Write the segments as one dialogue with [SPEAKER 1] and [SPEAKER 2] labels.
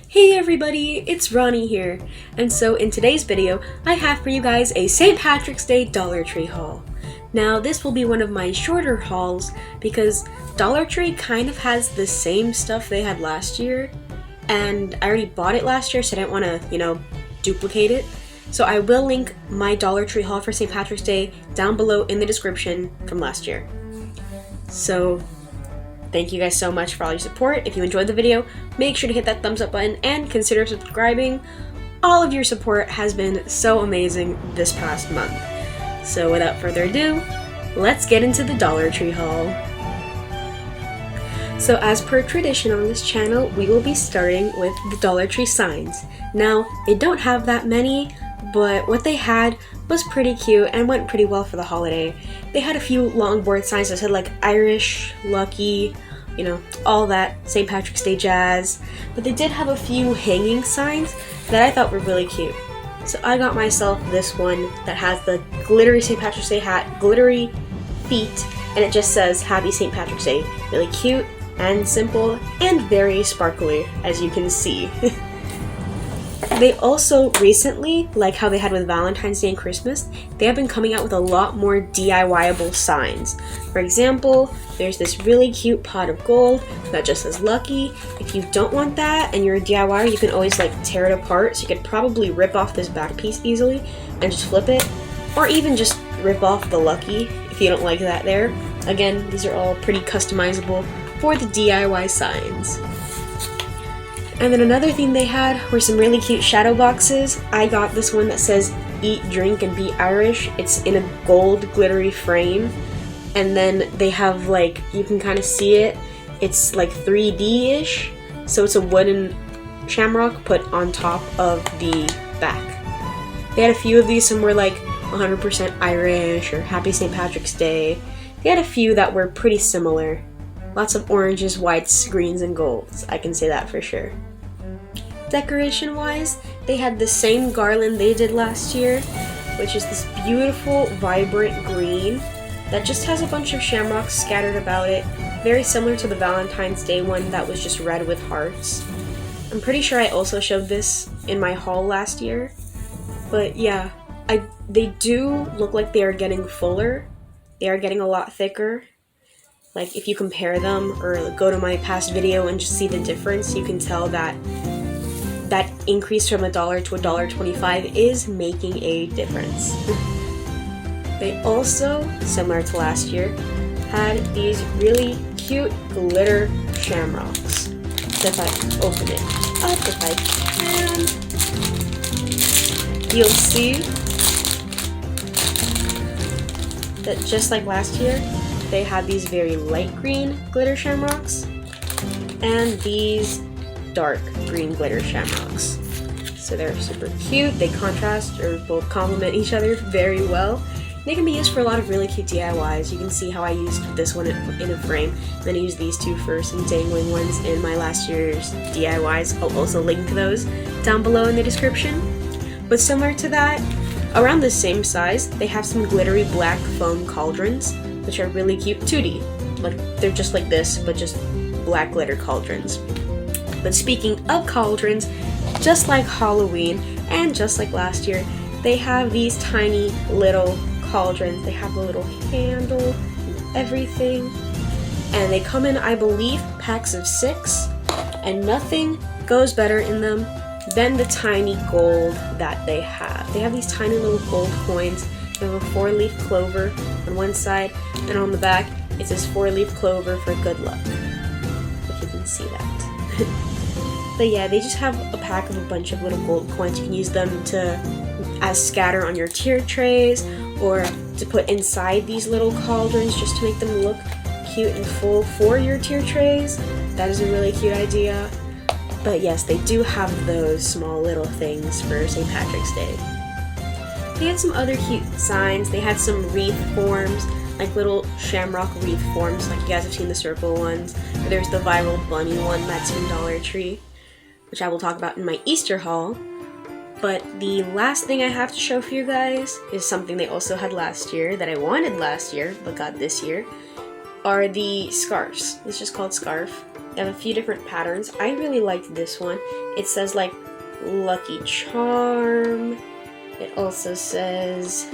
[SPEAKER 1] Hey everybody, it's Ronnie here, and so in today's video, I have for you guys a St. Patrick's Day Dollar Tree haul. Now this will be one of my shorter hauls because Dollar Tree kind of has the same stuff they had last year, and I already bought it last year so I didn't want to, duplicate it. So I will link my Dollar Tree haul for St. Patrick's Day down below in the description from last year. So thank you guys so much for all your support. If you enjoyed the video, make sure to hit that thumbs up button and consider subscribing. All of your support has been so amazing this past month. So without further ado, let's get into the Dollar Tree haul. So as per tradition on this channel, we will be starting with the Dollar Tree signs. Now, they don't have that many, but what they had was pretty cute and went pretty well for the holiday. They had a few longboard signs that said like Irish, Lucky, all that St. Patrick's Day jazz. But they did have a few hanging signs that I thought were really cute. So I got myself this one that has the glittery St. Patrick's Day hat, glittery feet, and it just says Happy St. Patrick's Day. Really cute and simple and very sparkly, as you can see. They also recently, like how they had with Valentine's Day and Christmas, they have been coming out with a lot more DIY-able signs. For example, there's this really cute pot of gold that just says Lucky. If you don't want that and you're a DIYer, you can always tear it apart, so you could probably rip off this back piece easily and just flip it, or even just rip off the Lucky if you don't like that there. Again, these are all pretty customizable for the DIY signs. And then another thing they had were some really cute shadow boxes. I got this one that says Eat, Drink, and Be Irish. It's in a gold glittery frame. And then they have you can kind of see it. It's 3D-ish. So it's a wooden shamrock put on top of the back. They had a few of these. Some were 100% Irish or Happy St. Patrick's Day. They had a few that were pretty similar. Lots of oranges, whites, greens, and golds. I can say that for sure. Decoration-wise, they had the same garland they did last year, which is this beautiful, vibrant green that just has a bunch of shamrocks scattered about it, very similar to the Valentine's Day one that was just red with hearts. I'm pretty sure I also showed this in my haul last year, but yeah, they do look like they are getting fuller. They are getting a lot thicker. If you compare them or go to my past video and just see the difference, you can tell that that increase from $1 to $1.25 is making a difference. They also, similar to last year, had these really cute glitter shamrocks. So if I open it up, if I can, you'll see that just like last year, they had these very light green glitter shamrocks and these dark green glitter shamrocks. So they're super cute. They contrast or both complement each other very well. They can be used for a lot of really cute DIYs. You can see how I used this one in a frame. Then I used these two for some dangling ones in my last year's DIYs. I'll also link those down below in the description. But similar to that, around the same size, they have some glittery black foam cauldrons, which are really cute 2D. They're just like this, but just black glitter cauldrons. But speaking of cauldrons, just like Halloween and just like last year, they have these tiny little cauldrons. They have a little handle and everything. And they come in, I believe, packs of 6. And nothing goes better in them than the tiny gold that they have. They have these tiny little gold coins. They have a 4-leaf clover on one side, and on the back it says 4-leaf clover for good luck, if you can see that. But yeah, they just have a pack of a bunch of little gold coins. You can use them as scatter on your tier trays, or to put inside these little cauldrons just to make them look cute and full for your tier trays. That is a really cute idea. But yes, they do have those small little things for St. Patrick's Day. They had some other cute signs. They had some wreath forms, little shamrock wreath forms, you guys have seen the circle ones. There's the viral bunny one that's from Dollar Tree, which I will talk about in my Easter haul. But the last thing I have to show for you guys is something they also had last year that I wanted last year but got this year, are the scarves. It's just called scarf. They have a few different patterns. I really liked this one. It says like Lucky Charm. It also says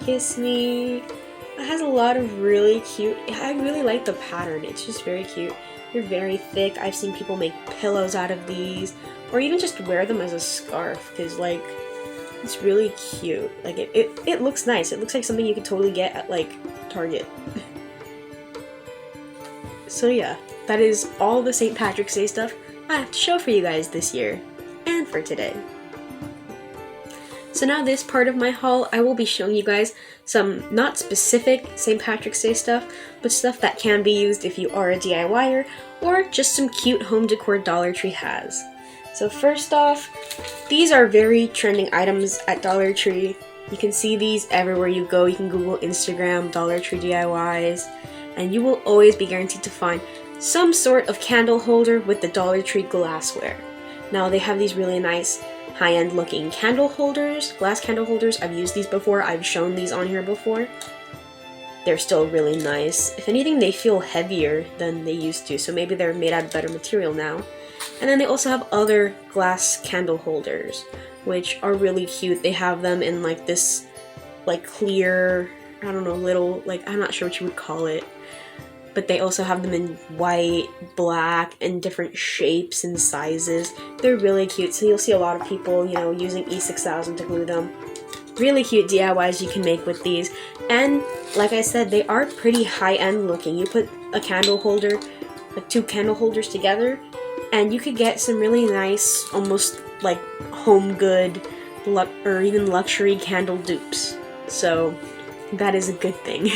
[SPEAKER 1] Kiss Me. It has a lot of really cute, I really like the pattern. It's just very cute. They're very thick. I've seen people make pillows out of these, or even just wear them as a scarf, because like, it's really cute. Like it looks nice. It looks like something you could totally get at like Target. So yeah, that is all the St. Patrick's Day stuff I have to show for you guys this year, and for today. So now this part of my haul, I will be showing you guys some not specific St. Patrick's Day stuff, but stuff that can be used if you are a DIYer, or just some cute home decor Dollar Tree has. So first off, these are very trending items at Dollar Tree. You can see these everywhere you go. You can Google Instagram Dollar Tree DIYs, and you will always be guaranteed to find some sort of candle holder with the Dollar Tree glassware. Now they have these really nice high-end looking candle holders, glass candle holders. I've used these before. I've shown these on here before. They're still really nice. If anything, they feel heavier than they used to, so maybe they're made out of better material now. And then they also have other glass candle holders, which are really cute. They have them in like this like clear, I don't know, little, like, I'm not sure what you would call it, but they also have them in white, black, and different shapes and sizes. They're really cute, so you'll see a lot of people, you know, using E6000 to glue them. Really cute DIYs you can make with these, and like I said, they are pretty high-end looking. You put a candle holder, like 2 candle holders together, and you could get some really nice, almost like home good, or even luxury candle dupes. So that is a good thing.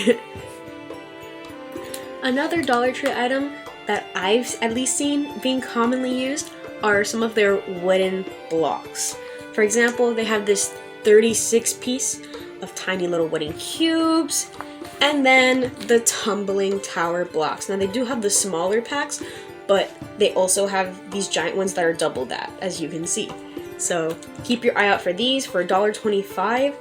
[SPEAKER 1] Another Dollar Tree item that I've at least seen being commonly used are some of their wooden blocks. For example, they have this 36 piece of tiny little wooden cubes, and then the tumbling tower blocks. Now they do have the smaller packs, but they also have these giant ones that are double that, as you can see. So keep your eye out for these. For $1.25,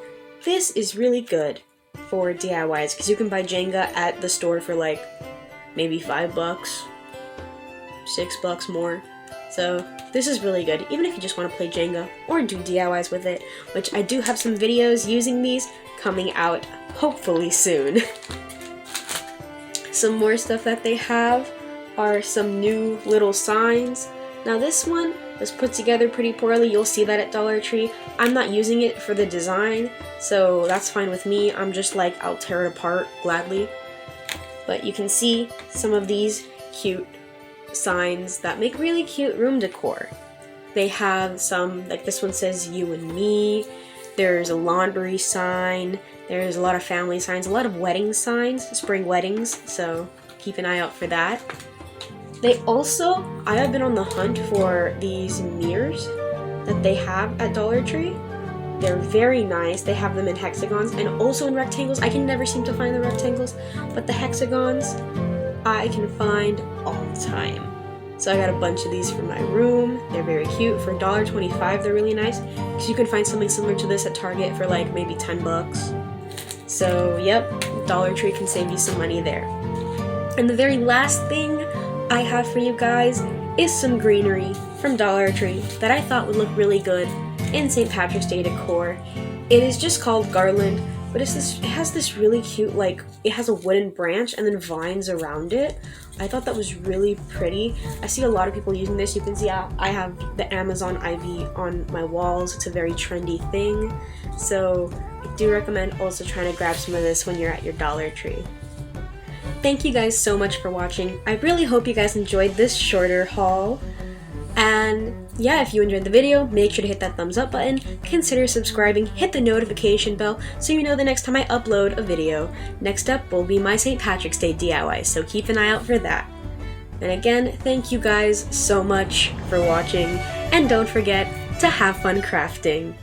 [SPEAKER 1] this is really good for DIYs, because you can buy Jenga at the store for like maybe $5, $6 more. So this is really good, even if you just want to play Jenga or do DIYs with it, which I do have some videos using these coming out hopefully soon. Some more stuff that they have are some new little signs. Now this one was put together pretty poorly. You'll see that at Dollar Tree. I'm not using it for the design, so that's fine with me. I'm just like, I'll tear it apart gladly. But you can see some of these cute signs that make really cute room decor. They have some, like this one says You and Me. There's a laundry sign. There's a lot of family signs, a lot of wedding signs, spring weddings, so keep an eye out for that. They also, I have been on the hunt for these mirrors that they have at Dollar Tree. They're very nice. They have them in hexagons and also in rectangles. I can never seem to find the rectangles, but the hexagons I can find all the time. So I got a bunch of these for my room. They're very cute. For $1.25, they're really nice, because you can find something similar to this at Target for like maybe $10. So yep, Dollar Tree can save you some money there. And the very last thing I have for you guys is some greenery from Dollar Tree that I thought would look really good in St. Patrick's Day decor. It is just called garland, but it has this really cute, like, it has a wooden branch and then vines around it. I thought that was really pretty. I see a lot of people using this. You can see I have the Amazon ivy on my walls. It's a very trendy thing. So I do recommend also trying to grab some of this when you're at your Dollar Tree. Thank you guys so much for watching. I really hope you guys enjoyed this shorter haul. And yeah, if you enjoyed the video, make sure to hit that thumbs up button, consider subscribing, hit the notification bell so you know the next time I upload a video. Next up will be my St. Patrick's Day DIY, so keep an eye out for that. And again, thank you guys so much for watching, and don't forget to have fun crafting.